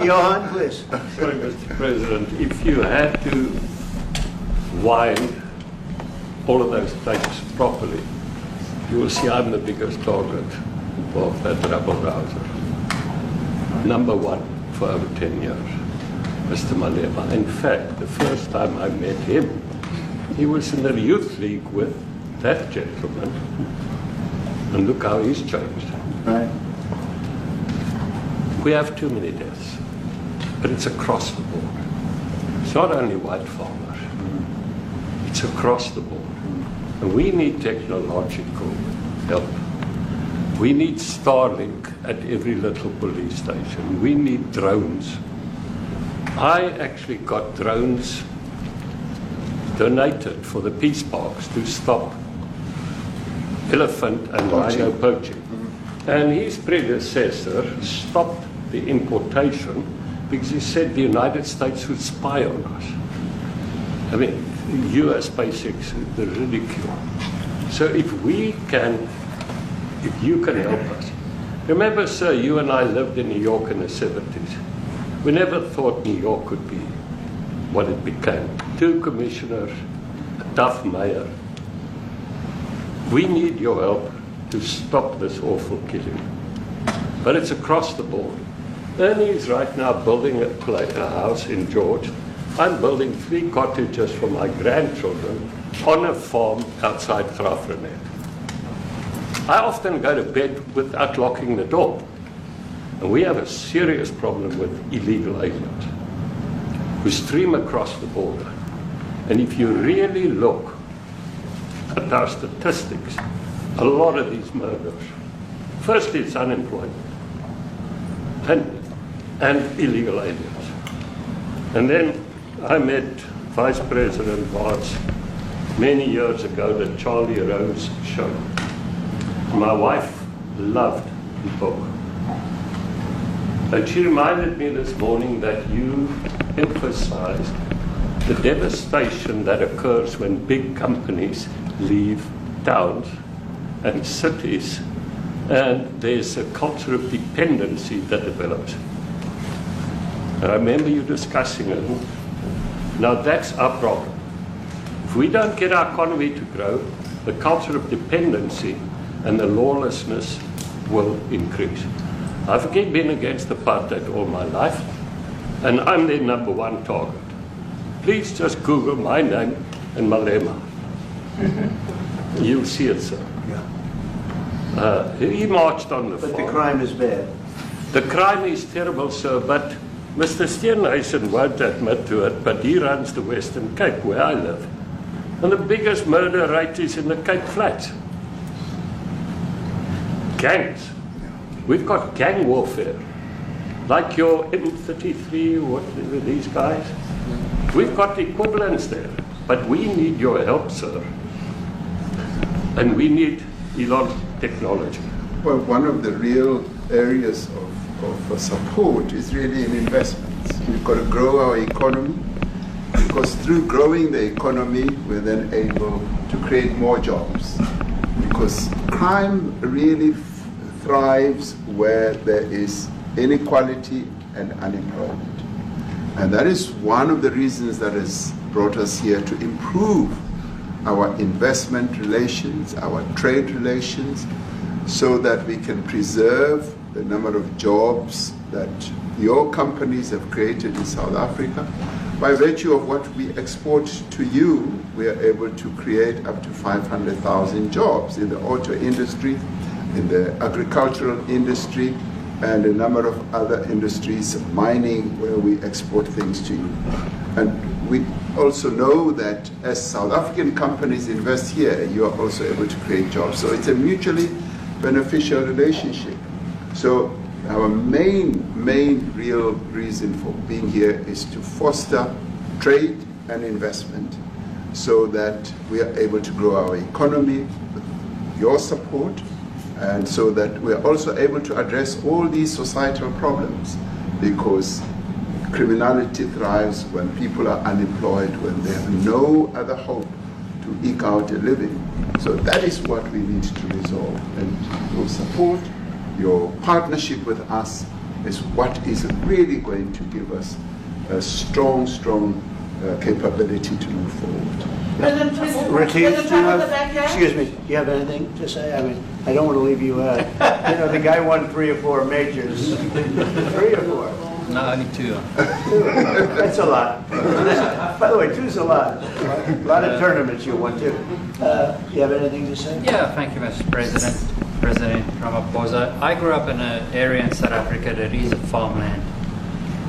Johan, please. Sorry, Mr. President, if you had to wind all of those places properly, you will see I'm the biggest target of that rabble-rouser. Number one for over 10 years, Mr. Malema. In fact, the first time I met him, he was in the youth league with that gentleman. And look how he's changed. Right. We have too many deaths, but it's across the board. It's not only white farmers, it's across the board. And we need technological help. We need Starlink at every little police station. We need drones. I actually got drones donated for the peace parks to stop elephant and rhino poaching. And his predecessor stopped the importation because he said the United States would spy on us. I mean, US basics, the ridicule. So if you can help us. Remember, sir, you and I lived in New York in the 70s. We never thought New York could be what it became. 2 commissioners, a tough mayor. We need your help to stop this awful killing. But it's across the board. Ernie is right now building a house in George. I'm building 3 cottages for my grandchildren on a farm outside Graaff-Reinet. I often go to bed without locking the door. And we have a serious problem with illegal aliens who stream across the border. And if you really look at our statistics, a lot of these murders, firstly it's unemployment and illegal aliens. And then I met Vice President Bartz many years ago, the Charlie Rose show. My wife loved the book. And she reminded me this morning that you emphasized the devastation that occurs when big companies leave towns and cities, and there's a culture of dependency that develops. And I remember you discussing it. Now that's our problem. If we don't get our economy to grow, the culture of dependency and the lawlessness will increase. I've again been against apartheid all my life, and I'm their number 1 target. Please just Google my name and Malema. You'll see it, sir. He marched on the farm. But the crime is bad. The crime is terrible, sir, but Mr. Steenhuisen won't admit to it, but he runs the Western Cape, where I live. And the biggest murder rate is in the Cape Flats. Gangs. We've got gang warfare. Like your M33, what are these guys? We've got equivalents there. But we need your help, sir. And we need Elon technology. Well, one of the real areas of support is really in investments. We've got to grow our economy, because through growing the economy, we're then able to create more jobs. Because crime really thrives where there is inequality and unemployment. And that is one of the reasons that has brought us here to improve our investment relations, our trade relations, so that we can preserve the number of jobs that your companies have created in South Africa. By virtue of what we export to you, we are able to create up to 500,000 jobs in the auto industry, in the agricultural industry, and a number of other industries, mining, where we export things to you. And we also know that as South African companies invest here, you are also able to create jobs. So it's a mutually beneficial relationship. So our main real reason for being here is to foster trade and investment so that we are able to grow our economy with your support, and so that we are also able to address all these societal problems, because criminality thrives when people are unemployed, when they have no other hope to eke out a living. So that is what we need to resolve, and your support, your partnership with us is what is really going to give us a strong capability to move forward. Retief, do you have, excuse me, do you have anything to say? I mean, I don't want to leave you out. You know, the guy won 3 or 4 majors. 3 or 4? No, only 2. That's a lot. By the way, 2's a lot. A lot of tournaments you won too. You have anything to say? Yeah, thank you, Mr. President. President Ramaphosa. I grew up in an area in South Africa that is a farmland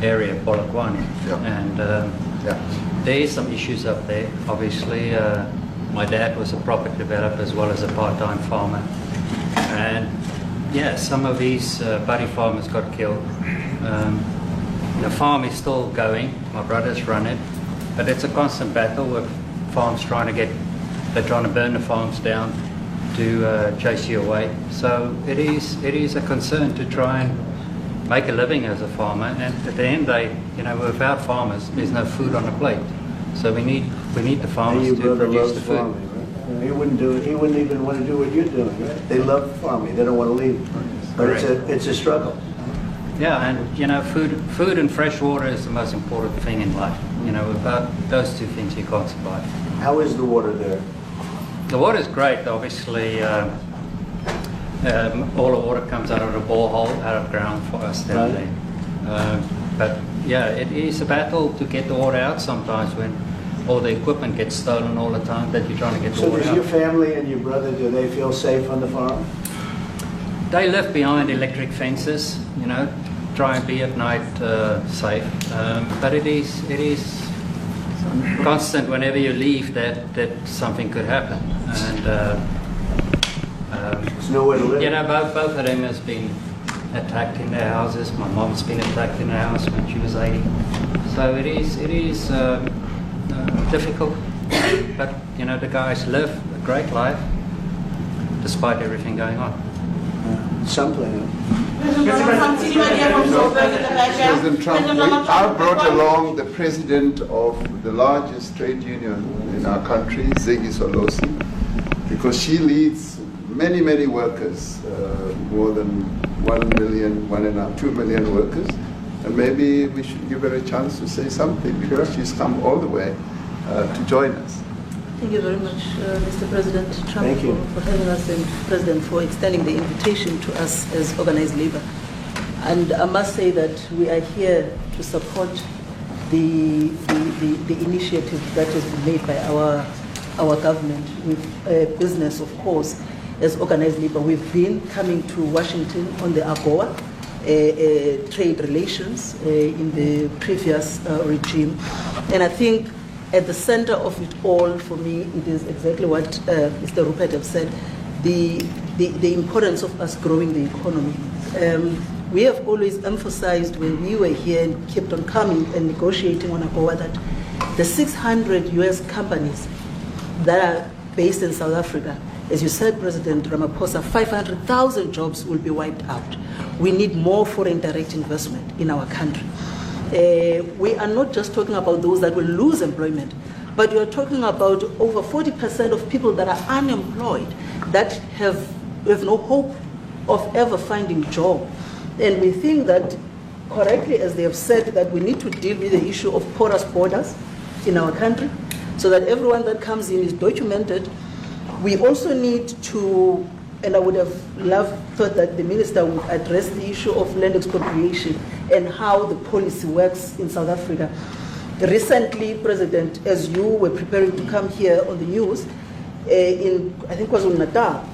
area, Polokwane. And there is some issues up there. Obviously, my dad was a property developer as well as a part-time farmer. And yeah, some of these buddy farmers got killed. The farm is still going. My brothers run it. But it's a constant battle with farms they're trying to burn the farms down to chase you away. So it is a concern to try and make a living as a farmer. And at the end of the day, you know, without farmers, there's no food on the plate. So we need the farmers to produce the food. Farming, right? He wouldn't do it. He wouldn't even want to do what you're doing. Right? They love farming. They don't want to leave. But it's a struggle. Yeah, and you know, food and fresh water is the most important thing in life. You know, without those 2 things, you can't survive. How is the water there? The water is great. Obviously, all the water comes out of the borehole, out of ground for us down there. But yeah, it is a battle to get the water out sometimes when all the equipment gets stolen all the time that you're trying to get the water out. So does your family and your brother, do they feel safe on the farm? They live behind electric fences, you know, try and be at night safe. But it is constant whenever you leave that something could happen. And there's nowhere to live. You know, both of them has been attacked in their houses. My mom's been attacked in her house when she was 80. So it is difficult. But you know, the guys live a great life despite everything going on. Something. President Trump, I brought along the president of the largest trade union in our country, Ziggy Solosi, because she leads many workers, more than 1 million, 2 million workers, and maybe we should give her a chance to say something, because she's come all the way to join us. Thank you very much, Mr. President Trump, for having us, and President for extending the invitation to us as organized labor. And I must say that we are here to support the initiative that has been made by our government with business, of course, as organized labor. We've been coming to Washington on the AGOA trade relations in the previous regime, and I think at the center of it all, for me, it is exactly what Mr. Rupert has said, the importance of us growing the economy. We have always emphasized when we were here and kept on coming and negotiating on AGOA that the 600 US companies that are based in South Africa, as you said, President Ramaphosa, 500,000 jobs will be wiped out. We need more foreign direct investment in our country. We are not just talking about those that will lose employment, but we are talking about over 40% of people that are unemployed, that have no hope of ever finding a job. And we think that, correctly, as they have said, that we need to deal with the issue of porous borders. in our country, so that everyone that comes in is documented. We also need to, and I would have thought that the minister would address the issue of land expropriation and how the policy works in South Africa. Recently, President, as you were preparing to come here on the news, in, I think it was in Natal,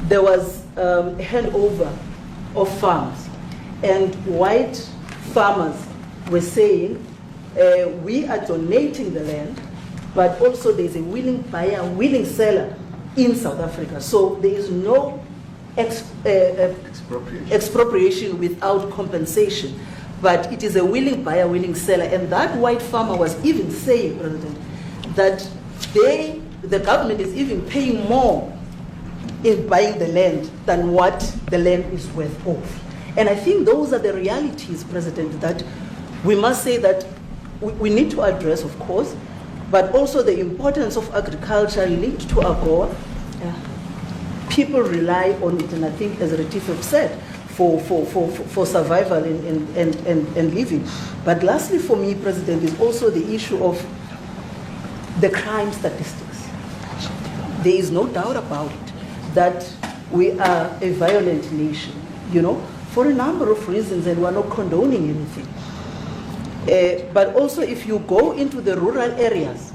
there was a handover of farms, and white farmers were saying, we are donating the land, but also there's a willing buyer, willing seller in South Africa. So there is no expropriation without compensation, but it is a willing buyer, willing seller. And that white farmer was even saying, President, that the government is even paying more in buying the land than what the land is worth of. And I think those are the realities, President, that we must say that we need to address, of course, but also the importance of agriculture linked to AGOA. People rely on it, and I think, as Retief have said, for survival and living. But lastly, for me, President, is also the issue of the crime statistics. There is no doubt about it that we are a violent nation, for a number of reasons, and we're not condoning anything. But also, if you go into the rural areas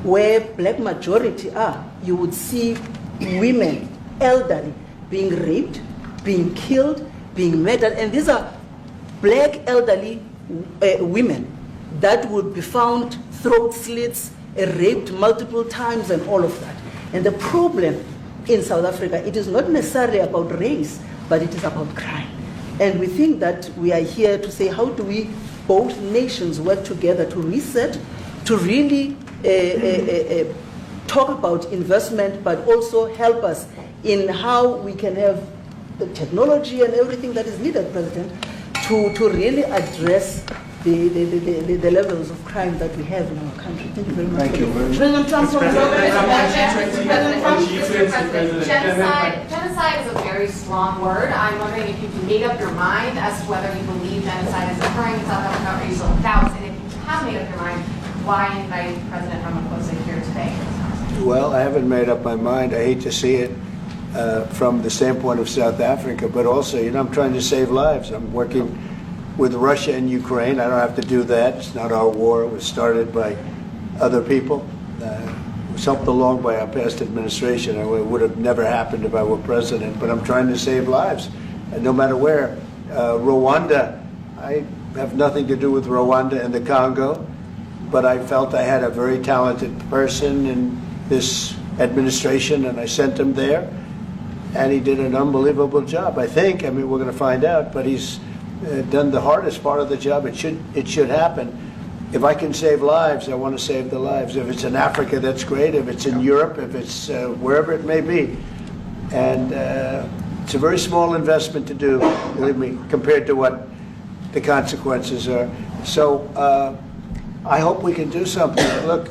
where black majority are, you would see women, elderly, being raped, being killed, being murdered. And these are black elderly women that would be found throat slits, raped multiple times, and all of that. And the problem in South Africa, it is not necessarily about race, but it is about crime. And we think that we are here to say, how do we, both nations, work together to reset, to really talk about investment, but also help us in how we can have the technology and everything that is needed, President, to really address the levels of crime that we have in our country. Thank you very much. Thank you very much. President Trump, genocide is a very strong word. I'm wondering if you've made up your mind as to whether you believe genocide is occurring in South Africa, or you still have doubts, and if you have made up your mind, why invite President Ramaphosa here today? Well, I haven't made up my mind. I hate to see it from the standpoint of South Africa, but also, I'm trying to save lives. I'm working with Russia and Ukraine. I don't have to do that. It's not our war. It was started by other people. It was helped along by our past administration. It would have never happened if I were president, but I'm trying to save lives, and no matter where. Rwanda, I have nothing to do with Rwanda and the Congo, but I felt I had a very talented person in this administration, and I sent him there, and he did an unbelievable job, I think. I mean, we're going to find out, but he's done the hardest part of the job. It should happen. If I can save lives, I want to save the lives. If it's in Africa, that's great. If it's in Europe, if it's wherever it may be. And it's a very small investment to do, believe me, compared to what the consequences are. So I hope we can do something. Look,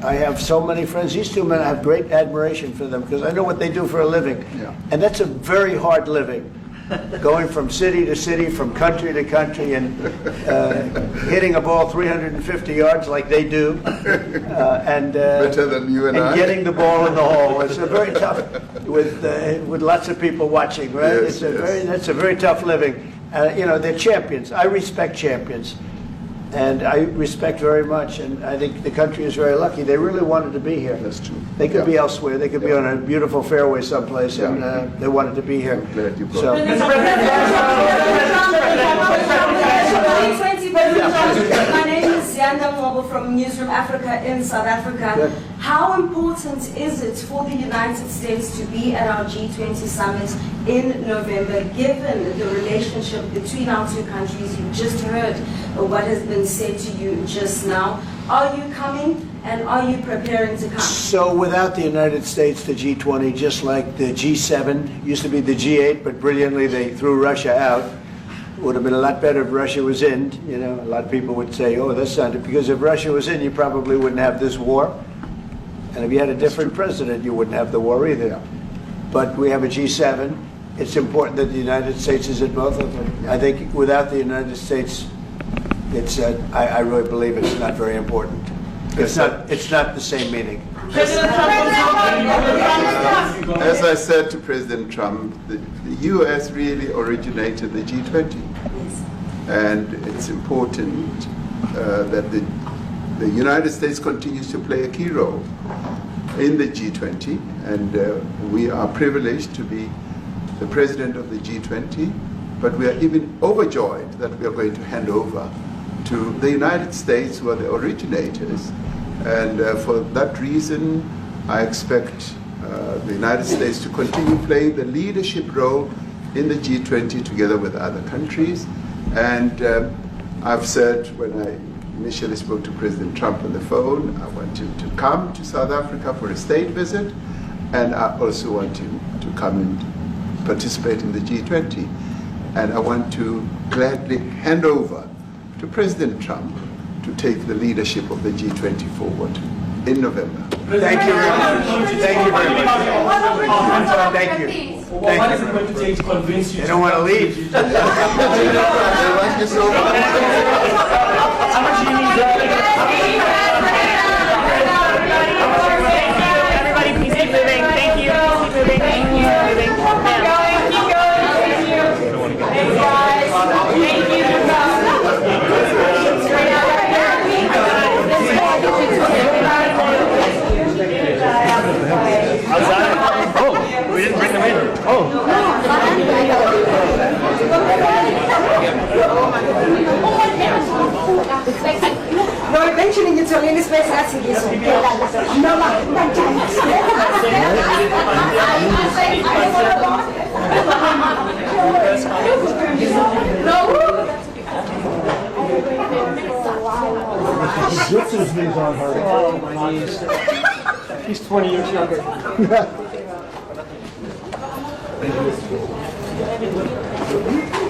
I have so many friends. These two men, I have great admiration for them because I know what they do for a living. Yeah. And that's a very hard living. Going from city to city, from country to country, and hitting a ball 350 yards like they do, and better than you and I. Getting the ball in the hole. It's a very tough, with lots of people watching, right? Yes, That's a very tough living. They're champions. I respect champions, and I respect very much. And I think the country is very lucky. They really wanted to be here. That's true. They could be elsewhere. They could be on a beautiful fairway someplace, and they wanted to be here. I'm glad you brought So. My name is Yanda Mobile from Newsroom Africa in South Africa. Good. How important is it for the United States to be at our G20 summit in November, given the relationship between our two countries? You just heard what has been said to you just now. Are you coming, and are you preparing to come? So without the United States, the G20, just like the G7, used to be the G8, but brilliantly they threw Russia out. Would have been a lot better if Russia was in. A lot of people would say, oh, that's not it. Because if Russia was in, you probably wouldn't have this war. And if you had a different president, you wouldn't have the war either. But we have a G7. It's important that the United States is in both of them. I think without the United States, I really believe it's not very important. It's not the same meaning. As I said to President Trump, the U.S. really originated the G20. And it's important that the United States continues to play a key role in the G20. And we are privileged to be the president of the G20. But we are even overjoyed that we are going to hand over to the United States, who are the originators. And for that reason, I expect the United States to continue playing the leadership role in the G20 together with other countries. And I've said when I initially spoke to President Trump on the phone, I want him to come to South Africa for a state visit, and I also want him to come and participate in the G20. And I want to gladly hand over to President Trump to take the leadership of the G20 forward in November. Thank you very much. Thank you very much. Thank you. What is it going to take to convince you? They don't want to leave. How much do you need? Everybody, please keep moving. Thank you. Keep moving. Thank you. Keep going. Hey guys. Thank you. Oh, we didn't bring them in. Oh. No, eventually it's only this place that's in this. No, This knees on her. Oh, my knees. He's 20 years younger. Thank you.